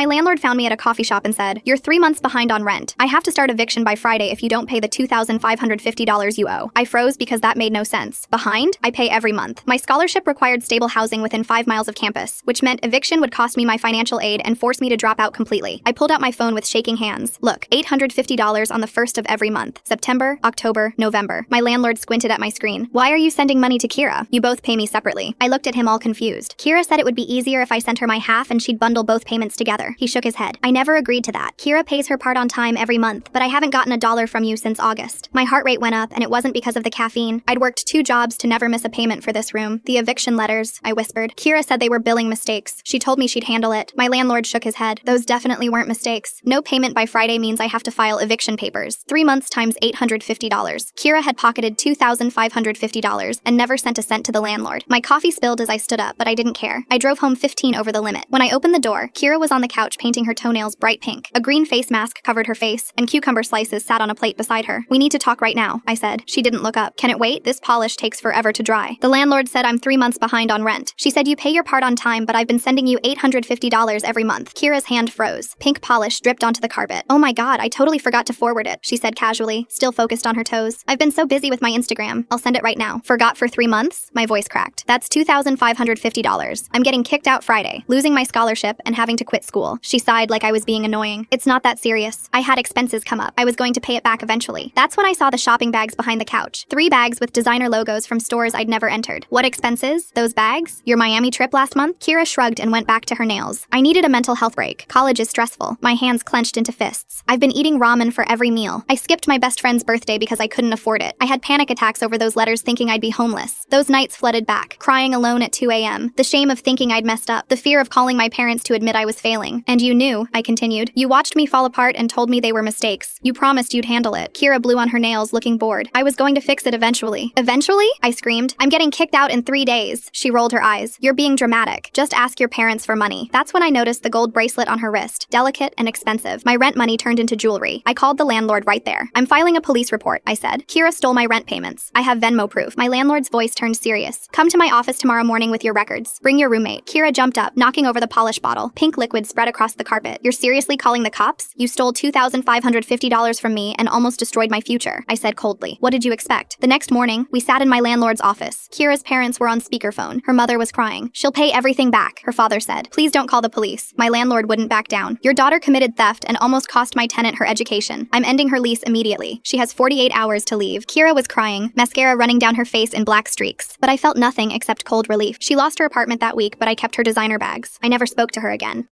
My landlord found me at a coffee shop and said, "You're 3 months behind on rent. I have to start eviction by Friday if you don't pay the $2,550 you owe." I froze because that made no sense. Behind? I pay every month. My scholarship required stable housing within 5 miles of campus, which meant eviction would cost me my financial aid and force me to drop out completely. I pulled out my phone with shaking hands. "Look, $850 on the 1st of every month. September, October, November." My landlord squinted at my screen. "Why are you sending money to Kira? You both pay me separately." I looked at him all confused. "Kira said it would be easier if I sent her my half and she'd bundle both payments together." He shook his head. "I never agreed to that. Kira pays her part on time every month, but I haven't gotten $1 from you since August." My heart rate went up, and it wasn't because of the caffeine. I'd worked 2 jobs to never miss a payment for this room. "The eviction letters," I whispered. "Kira said they were billing mistakes. She told me she'd handle it." My landlord shook his head. "Those definitely weren't mistakes. No payment by Friday means I have to file eviction papers. 3 months times $850. Kira had pocketed $2,550 and never sent a cent to the landlord. My coffee spilled as I stood up, but I didn't care. I drove home 15 over the limit. When I opened the door, Kira was on the couch painting her toenails bright pink. A green face mask covered her face, and cucumber slices sat on a plate beside her. "We need to talk right now," I said. She didn't look up. "Can it wait? This polish takes forever to dry." "The landlord said I'm 3 months behind on rent. She said you pay your part on time, but I've been sending you $850 every month." Kira's hand froze. Pink polish dripped onto the carpet. "Oh my god, I totally forgot to forward it," she said casually, still focused on her toes. "I've been so busy with my Instagram. I'll send it right now." "Forgot for 3 months?" My voice cracked. "That's $2,550. I'm getting kicked out Friday, losing my scholarship, and having to quit school." She sighed like I was being annoying. "It's not that serious. I had expenses come up. I was going to pay it back eventually." That's when I saw the shopping bags behind the couch. 3 bags with designer logos from stores I'd never entered. "What expenses? Those bags? Your Miami trip last month?" Kira shrugged and went back to her nails. "I needed a mental health break. College is stressful." My hands clenched into fists. "I've been eating ramen for every meal. I skipped my best friend's birthday because I couldn't afford it. I had panic attacks over those letters thinking I'd be homeless. Those nights flooded back, crying alone at 2 a.m. The shame of thinking I'd messed up. The fear of calling my parents to admit I was failing. And you knew," I continued. "You watched me fall apart and told me they were mistakes. You promised you'd handle it." Kira blew on her nails, looking bored. "I was going to fix it eventually." "Eventually?" I screamed. "I'm getting kicked out in 3 days." She rolled her eyes. "You're being dramatic. Just ask your parents for money." That's when I noticed the gold bracelet on her wrist. Delicate and expensive. My rent money turned into jewelry. I called the landlord right there. "I'm filing a police report," I said. "Kira stole my rent payments. I have Venmo proof." My landlord's voice turned serious. "Come to my office tomorrow morning with your records. Bring your roommate." Kira jumped up, knocking over the polish bottle. Pink liquid spread across the carpet. "You're seriously calling the cops? You stole $2,550 from me and almost destroyed my future," I said coldly. "What did you expect?" The next morning, we sat in my landlord's office. Kira's parents were on speakerphone. Her mother was crying. "She'll pay everything back," her father said. "Please don't call the police." My landlord wouldn't back down. "Your daughter committed theft and almost cost my tenant her education. I'm ending her lease immediately. She has 48 hours to leave." Kira was crying, mascara running down her face in black streaks. But I felt nothing except cold relief. She lost her apartment that week, but I kept her designer bags. I never spoke to her again.